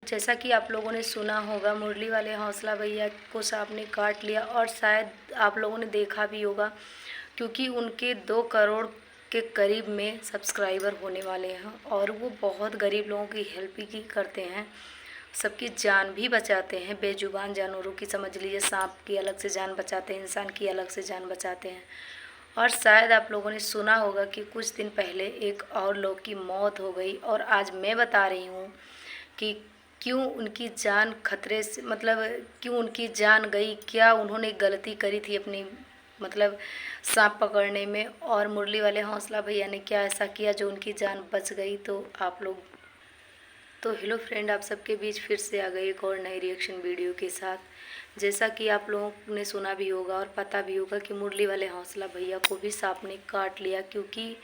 जैसा कि आप लोगों ने सुना होगा, मुरली वाले हौसला भैया को सांप ने काट लिया और शायद आप लोगों ने देखा भी होगा, क्योंकि उनके 2 करोड़ के करीब में सब्सक्राइबर होने वाले हैं और वो बहुत गरीब लोगों की हेल्प भी करते हैं, सबकी जान भी बचाते हैं। बेजुबान जानवरों की, समझ लीजिए सांप की अलग से जान बचाते हैं, इंसान की अलग से जान बचाते हैं। और शायद आप लोगों ने सुना होगा कि कुछ दिन पहले एक और लोग की मौत हो गई और आज मैं बता रही हूँ कि क्यों उनकी जान खतरे से, मतलब क्यों उनकी जान गई, क्या उन्होंने गलती करी थी अपनी, मतलब सांप पकड़ने में, और मुरली वाले हौसला भैया ने क्या ऐसा किया जो उनकी जान बच गई। तो आप लोग, तो हेलो फ्रेंड, आप सबके बीच फिर से आ गई एक और नई रिएक्शन वीडियो के साथ। जैसा कि आप लोगों ने सुना भी होगा और पता भी होगा कि मुरली वाले हौसला भैया को भी सांप ने काट लिया, क्योंकि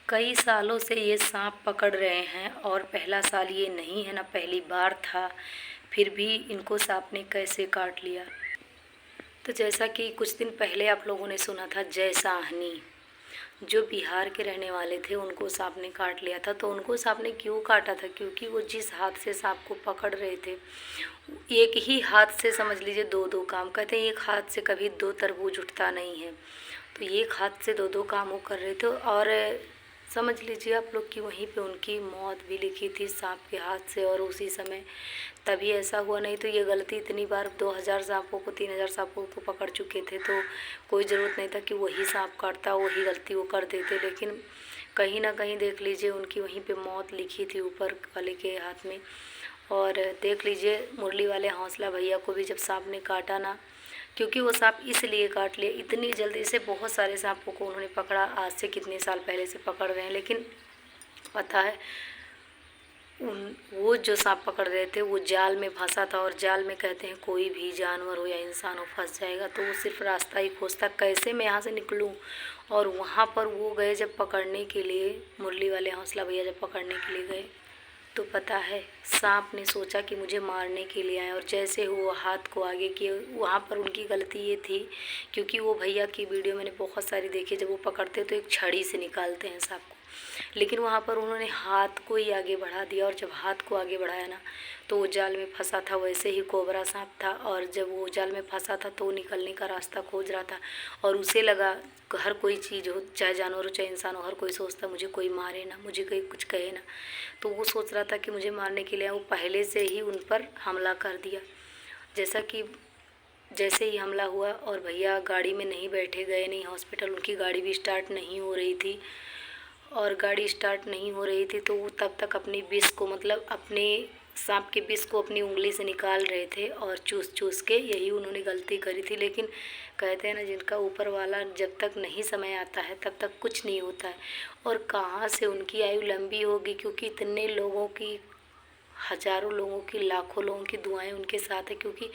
कई सालों से ये सांप पकड़ रहे हैं और पहला साल ये नहीं है ना, पहली बार था, फिर भी इनको सांप ने कैसे काट लिया। तो जैसा कि कुछ दिन पहले आप लोगों ने सुना था, जय साहनी जो बिहार के रहने वाले थे, उनको सांप ने काट लिया था। तो उनको सांप ने क्यों काटा था? क्योंकि वो जिस हाथ से सांप को पकड़ रहे थे, एक ही हाथ से, समझ लीजिए, 2-2 काम। कहते हैं एक हाथ से कभी 2 तरबूज उठता नहीं है, तो एक हाथ से 2-2 काम वो कर रहे थे। और समझ लीजिए आप लोग कि वहीं पे उनकी मौत भी लिखी थी सांप के हाथ से, और उसी समय तभी ऐसा हुआ। नहीं तो ये गलती इतनी बार 2000 सांपों को, 3000 सांपों को पकड़ चुके थे, तो कोई ज़रूरत नहीं था कि वही सांप काटता, वही गलती वो कर देते। लेकिन कहीं ना कहीं देख लीजिए उनकी वहीं पे मौत लिखी थी ऊपर वाले के हाथ में। और देख लीजिए मुरली वाले हौसला भैया को भी जब सांप ने काटा ना, क्योंकि वो सांप इसलिए काट लिए, इतनी जल्दी से बहुत सारे सांपों को उन्होंने पकड़ा, आज से कितने साल पहले से पकड़ रहे हैं। लेकिन पता है वो जो सांप पकड़ रहे थे वो जाल में फंसा था, और जाल में कहते हैं कोई भी जानवर हो या इंसान हो फंस जाएगा, तो वो सिर्फ रास्ता ही खोजता, कैसे मैं यहाँ से निकलूँ। और वहाँ पर वो गए जब पकड़ने के लिए, मुरली वाले हौसला भैया जब पकड़ने के लिए गए, तो पता है सांप ने सोचा कि मुझे मारने के लिए आए, और जैसे वो हाथ को आगे किए, वहाँ पर उनकी गलती ये थी, क्योंकि वो भैया की वीडियो मैंने बहुत सारी देखी, जब वो पकड़ते तो एक छड़ी से निकालते हैं सांप को, लेकिन वहाँ पर उन्होंने हाथ को ही आगे बढ़ा दिया। और जब हाथ को आगे बढ़ाया ना, तो वो जाल में फंसा था, वैसे ही कोबरा सांप था, और जब वो जाल में फंसा था तो वो निकलने का रास्ता खोज रहा था, और उसे लगा, हर कोई चीज़ हो, चाहे जानवर हो चाहे इंसान हो, हर कोई सोचता मुझे कोई मारे ना, मुझे कोई कुछ कहे ना, तो वो सोच रहा था कि मुझे मारने के लिए वो पहले से ही उन पर हमला कर दिया। जैसे ही हमला हुआ और भैया गाड़ी में नहीं बैठे, गए नहीं हॉस्पिटल, उनकी गाड़ी भी स्टार्ट नहीं हो रही थी, और गाड़ी स्टार्ट नहीं हो रही थी, तो वो तब तक अपनी विष को, मतलब अपने सांप के विष को अपनी उंगली से निकाल रहे थे और चूस चूस के, यही उन्होंने गलती करी थी। लेकिन कहते हैं ना, जिनका ऊपर वाला जब तक नहीं समय आता है तब तक कुछ नहीं होता है। और कहाँ से उनकी आयु लंबी होगी, क्योंकि इतने लोगों की, हज़ारों लोगों की, लाखों लोगों की दुआएं उनके साथ है, क्योंकि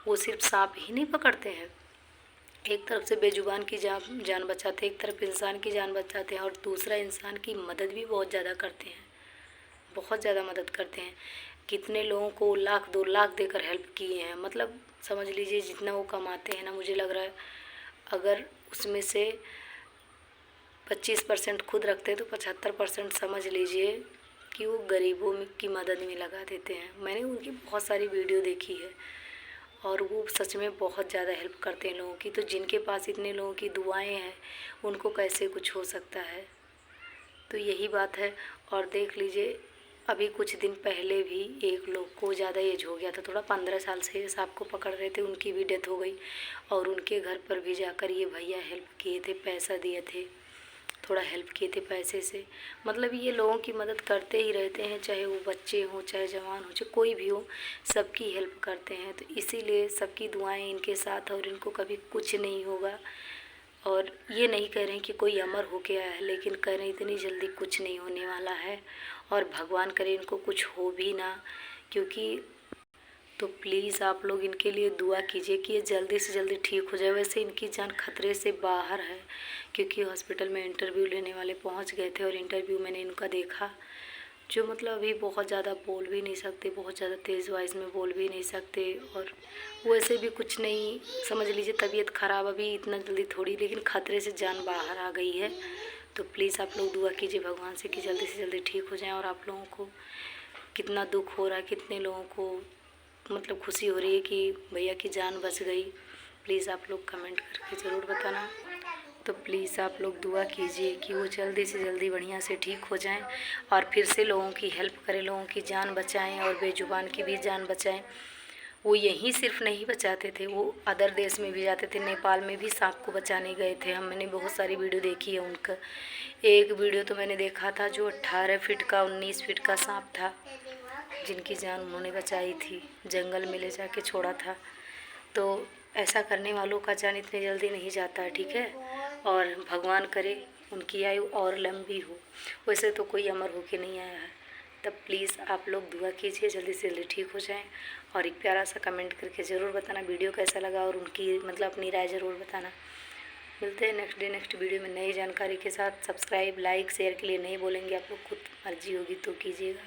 वो सिर्फ सांप ही नहीं पकड़ते हैं, एक तरफ से बेजुबान की जान बचाते हैं, एक तरफ इंसान की जान बचाते हैं, और दूसरा इंसान की मदद भी बहुत ज़्यादा करते हैं, बहुत ज़्यादा मदद करते हैं। कितने लोगों को 1 लाख 2 लाख देकर हेल्प किए हैं, मतलब समझ लीजिए जितना वो कमाते हैं ना, मुझे लग रहा है अगर उसमें से 25% खुद रखते हैं तो 75% समझ लीजिए कि वो गरीबों की मदद में लगा देते हैं। मैंने उनकी बहुत सारी वीडियो देखी है, और वो सच में बहुत ज़्यादा हेल्प करते हैं लोगों की। तो जिनके पास इतने लोगों की दुआएं हैं, उनको कैसे कुछ हो सकता है, तो यही बात है। और देख लीजिए अभी कुछ दिन पहले भी एक लोग को ज़्यादा एज हो गया था, थोड़ा 15 साल से सांप को पकड़ रहे थे, उनकी भी डेथ हो गई, और उनके घर पर भी जाकर ये भैया हेल्प किए थे, पैसा दिए थे, थोड़ा हेल्प किए थे पैसे से। मतलब ये लोगों की मदद करते ही रहते हैं, चाहे वो बच्चे हों चाहे जवान हो चाहे कोई भी हो, सबकी हेल्प करते हैं। तो इसीलिए सबकी दुआएं इनके साथ, और इनको कभी कुछ नहीं होगा। और ये नहीं कह रहे हैं कि कोई अमर होके आया है, लेकिन कह रहे हैं इतनी जल्दी कुछ नहीं होने वाला है, और भगवान करे इनको कुछ हो भी ना, क्योंकि तो प्लीज़ आप लोग इनके लिए दुआ कीजिए कि ये जल्दी से जल्दी ठीक हो जाए। वैसे इनकी जान खतरे से बाहर है, क्योंकि हॉस्पिटल में इंटरव्यू लेने वाले पहुंच गए थे, और इंटरव्यू मैंने इनका देखा, जो मतलब अभी बहुत ज़्यादा बोल भी नहीं सकते, बहुत ज़्यादा तेज़ वॉइस में बोल भी नहीं सकते, और वैसे भी कुछ नहीं, समझ लीजिए तबीयत ख़राब, अभी इतना जल्दी थोड़ी, लेकिन खतरे से जान बाहर आ गई है। तो प्लीज़ आप लोग दुआ कीजिए भगवान से कि जल्दी से जल्दी ठीक हो जाएं, और आप लोगों को कितना दुख हो रहा है, कितने लोगों को मतलब खुशी हो रही है कि भैया की जान बच गई। प्लीज़ आप लोग कमेंट करके ज़रूर बताना। तो प्लीज़ आप लोग दुआ कीजिए कि वो जल्दी से जल्दी बढ़िया से ठीक हो जाएं और फिर से लोगों की हेल्प करें, लोगों की जान बचाएं और बेजुबान की भी जान बचाएं। वो यहीं सिर्फ नहीं बचाते थे, वो अदर देश में भी जाते थे। नेपाल में भी सांप को बचाने गए थे। मैंने बहुत सारी वीडियो देखी है उनका। एक वीडियो तो मैंने देखा था जो 18 फीट का 19 फीट का सांप था, जिनकी जान उन्होंने बचाई थी, जंगल में ले जाके छोड़ा था। तो ऐसा करने वालों का जान इतनी जल्दी नहीं जाता है, ठीक है। और भगवान करे उनकी आयु और लंबी हो। वैसे तो कोई अमर होके नहीं आया है। तब प्लीज़ आप लोग दुआ कीजिए जल्दी से जल्दी ठीक हो जाएं और एक प्यारा सा कमेंट करके ज़रूर बताना वीडियो कैसा लगा और उनकी मतलब अपनी राय ज़रूर बताना। मिलते हैं नेक्स्ट वीडियो में नई जानकारी के साथ। सब्सक्राइब लाइक शेयर के लिए नहीं बोलेंगे, आप लोग खुद मर्जी होगी तो कीजिएगा।